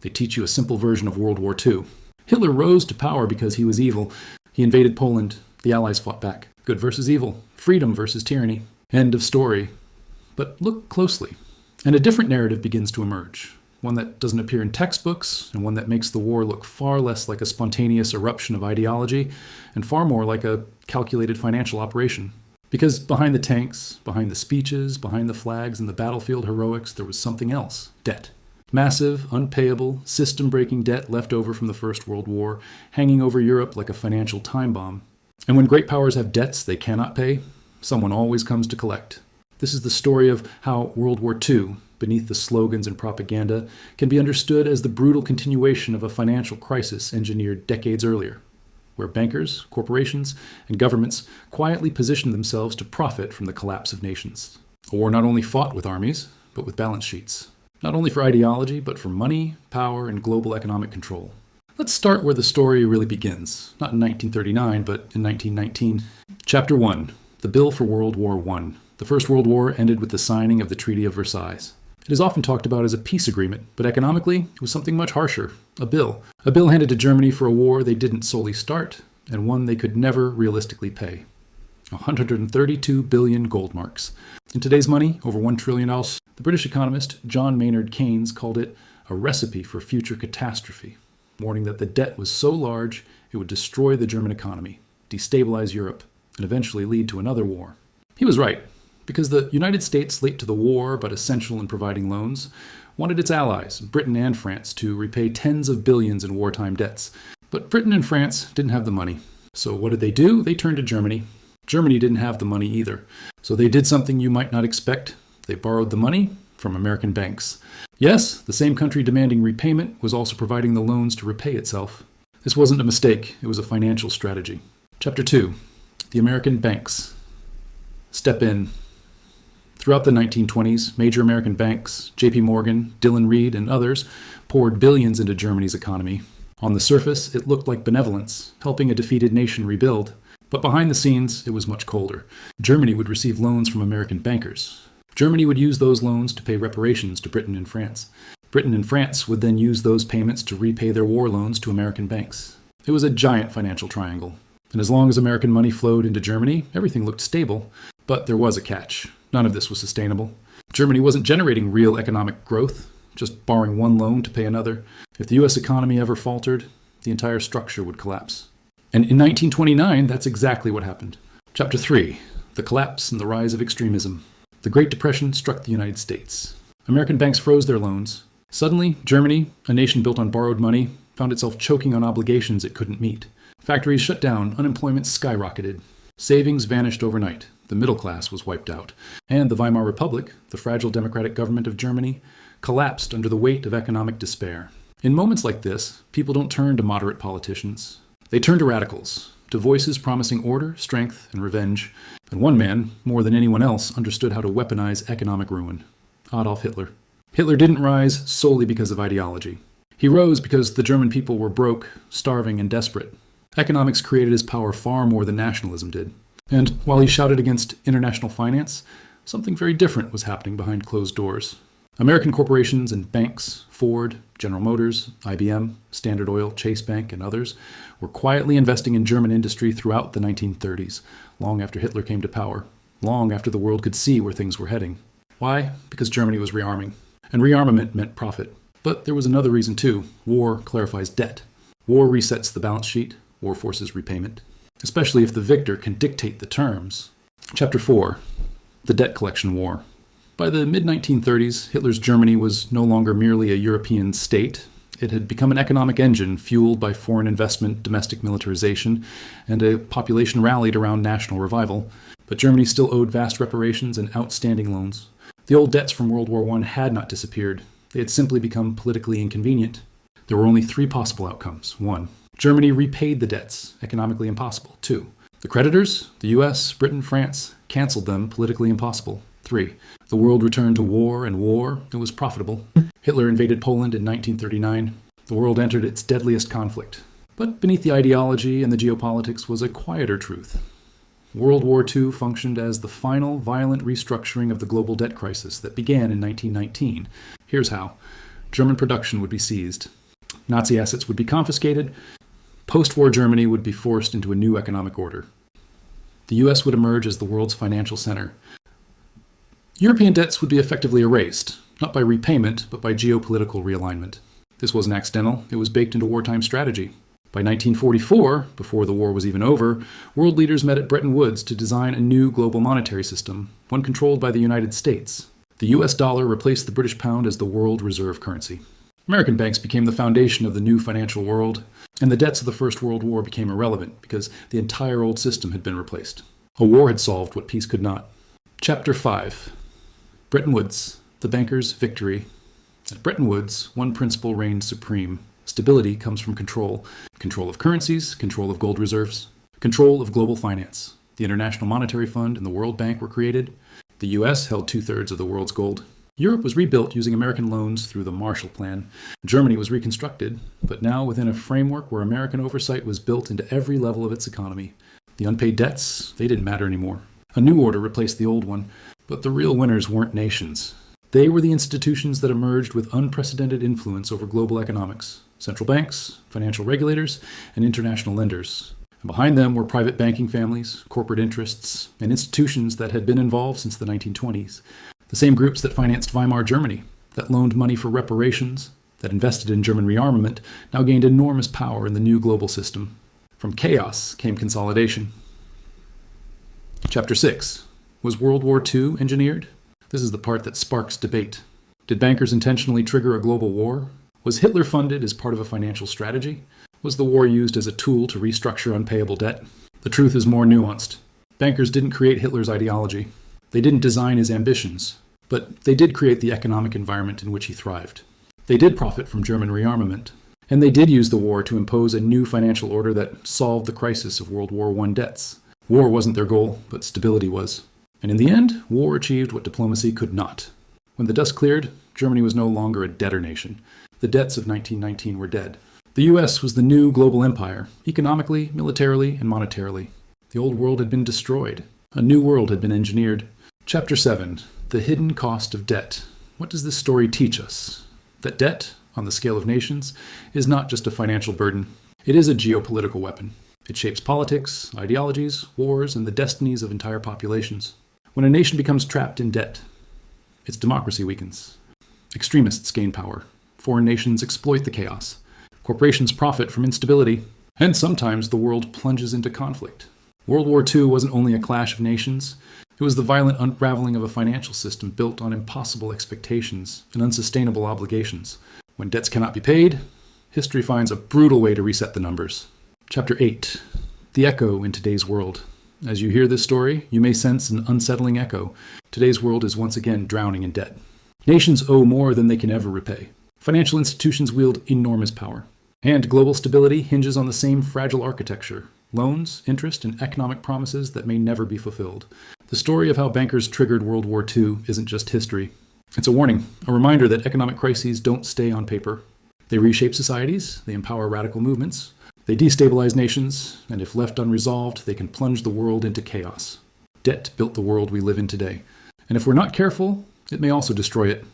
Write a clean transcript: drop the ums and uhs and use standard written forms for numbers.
They teach you a simple version of World War II. Hitler rose to power because he was evil. He invaded Poland. The Allies fought back. Good versus evil. Freedom versus tyranny. End of story. But look closely, and a different narrative begins to emerge. One that doesn't appear in textbooks, and one that makes the war look far less like a spontaneous eruption of ideology, and far more like a calculated financial operation. Because behind the tanks, behind the speeches, behind the flags, and the battlefield heroics, there was something else: debt. Massive, unpayable, system-breaking debt left over from the First World War, hanging over Europe like a financial time bomb. And when great powers have debts they cannot pay, someone always comes to collect. This is the story of how World War II, beneath the slogans and propaganda, can be understood as the brutal continuation of a financial crisis engineered decades earlier, where bankers, corporations, and governments quietly positioned themselves to profit from the collapse of nations. A war not only fought with armies, but with balance sheets. Not only for ideology, but for money, power, and global economic control. Let's start where the story really begins, not in 1939, but in 1919. Chapter 1, the Bill for World War I. The First World War ended with the signing of the Treaty of Versailles. It is often talked about as a peace agreement, but economically, it was something much harsher: a bill. A bill handed to Germany for a war they didn't solely start, and one they could never realistically pay. 132 billion gold marks. In today's money, over $1 trillion. The British economist John Maynard Keynes called it a recipe for future catastrophe, warning that the debt was so large it would destroy the German economy, destabilize Europe, and eventually lead to another war. He was right, because the United States, late to the war but essential in providing loans, wanted its allies, Britain and France, to repay tens of billions in wartime debts. But Britain and France didn't have the money. So what did they do? They turned to Germany. Germany didn't have the money either. So they did something you might not expect. They borrowed the money from American banks. Yes, the same country demanding repayment was also providing the loans to repay itself. This wasn't a mistake. It was a financial strategy. Chapter 2. The American banks. Step in. Throughout the 1920s, major American banks, J.P. Morgan, Dillon Reed, and others, poured billions into Germany's economy. On the surface, it looked like benevolence, helping a defeated nation rebuild. But behind the scenes, it was much colder. Germany would receive loans from American bankers. Germany would use those loans to pay reparations to Britain and France. Britain and France would then use those payments to repay their war loans to American banks. It was a giant financial triangle. And as long as American money flowed into Germany, everything looked stable. But there was a catch. None of this was sustainable. Germany wasn't generating real economic growth, just borrowing one loan to pay another. If the U.S. economy ever faltered, the entire structure would collapse. And in 1929, that's exactly what happened. Chapter 3, the collapse and the rise of extremism. The Great Depression struck the United States. American banks froze their loans. Suddenly, Germany, a nation built on borrowed money, found itself choking on obligations it couldn't meet. Factories shut down, unemployment skyrocketed. Savings vanished overnight. The middle class was wiped out. And the Weimar Republic, the fragile democratic government of Germany, collapsed under the weight of economic despair. In moments like this, people don't turn to moderate politicians. They turn to radicals, to voices promising order, strength, and revenge. And one man, more than anyone else, understood how to weaponize economic ruin: Adolf Hitler. Hitler didn't rise solely because of ideology. He rose because the German people were broke, starving, and desperate. Economics created his power far more than nationalism did. And while he shouted against international finance, something very different was happening behind closed doors. American corporations and banks, Ford, General Motors, IBM, Standard Oil, Chase Bank, and others, were quietly investing in German industry throughout the 1930s, long after Hitler came to power, long after the world could see where things were heading. Why? Because Germany was rearming. And rearmament meant profit. But there was another reason too. War clarifies debt. War resets the balance sheet. War forces repayment, especially if the victor can dictate the terms. Chapter 4, the Debt Collection War. By the mid-1930s, Hitler's Germany was no longer merely a European state. It had become an economic engine fueled by foreign investment, domestic militarization, and a population rallied around national revival. But Germany still owed vast reparations and outstanding loans. The old debts from World War I had not disappeared. They had simply become politically inconvenient. There were only three possible outcomes. 1. Germany repaid the debts, economically impossible. 2. The creditors, the US, Britain, France, canceled them, politically impossible. 3. The world returned to war, and war, it was profitable. Hitler invaded Poland in 1939. The world entered its deadliest conflict. But beneath the ideology and the geopolitics was a quieter truth. World War II functioned as the final violent restructuring of the global debt crisis that began in 1919. Here's how. German production would be seized. Nazi assets would be confiscated. Post-war Germany would be forced into a new economic order. The U.S. would emerge as the world's financial center. European debts would be effectively erased, not by repayment, but by geopolitical realignment. This wasn't accidental. It was baked into wartime strategy. By 1944, before the war was even over, world leaders met at Bretton Woods to design a new global monetary system, one controlled by the United States. The U.S. dollar replaced the British pound as the world reserve currency. American banks became the foundation of the new financial world, and the debts of the First World War became irrelevant because the entire old system had been replaced. A war had solved what peace could not. Chapter 5. Bretton Woods, the bankers' victory. At Bretton Woods, one principle reigned supreme. Stability comes from control. Control of currencies, control of gold reserves, control of global finance. The International Monetary Fund and the World Bank were created. The U.S. held 2/3 of the world's gold. Europe was rebuilt using American loans through the Marshall Plan. Germany was reconstructed, but now within a framework where American oversight was built into every level of its economy. The unpaid debts, they didn't matter anymore. A new order replaced the old one, but the real winners weren't nations. They were the institutions that emerged with unprecedented influence over global economics. Central banks, financial regulators, and international lenders. And behind them were private banking families, corporate interests, and institutions that had been involved since the 1920s. The same groups that financed Weimar Germany, that loaned money for reparations, that invested in German rearmament, now gained enormous power in the new global system. From chaos came consolidation. Chapter 6. Was World War II engineered? This is the part that sparks debate. Did bankers intentionally trigger a global war? Was Hitler funded as part of a financial strategy? Was the war used as a tool to restructure unpayable debt? The truth is more nuanced. Bankers didn't create Hitler's ideology. They didn't design his ambitions, but they did create the economic environment in which he thrived. They did profit from German rearmament, and they did use the war to impose a new financial order that solved the crisis of World War I debts. War wasn't their goal, but stability was. And in the end, war achieved what diplomacy could not. When the dust cleared, Germany was no longer a debtor nation. The debts of 1919 were dead. The U.S. was the new global empire, economically, militarily, and monetarily. The old world had been destroyed. A new world had been engineered. Chapter 7. The hidden cost of debt. What does this story teach us? That debt, on the scale of nations, is not just a financial burden. It is a geopolitical weapon. It shapes politics, ideologies, wars, and the destinies of entire populations. When a nation becomes trapped in debt, its democracy weakens. Extremists gain power. Foreign nations exploit the chaos. Corporations profit from instability. And sometimes the world plunges into conflict. World War II wasn't only a clash of nations. It was the violent unraveling of a financial system built on impossible expectations and unsustainable obligations. When debts cannot be paid, history finds a brutal way to reset the numbers. Chapter 8. The echo in today's world. As you hear this story, you may sense an unsettling echo. Today's world is once again drowning in debt. Nations owe more than they can ever repay. Financial institutions wield enormous power. And global stability hinges on the same fragile architecture: loans, interest, and economic promises that may never be fulfilled. The story of how bankers triggered World War II isn't just history. It's a warning, a reminder that economic crises don't stay on paper. They reshape societies, they empower radical movements, they destabilize nations, and if left unresolved, they can plunge the world into chaos. Debt built the world we live in today. And if we're not careful, it may also destroy it.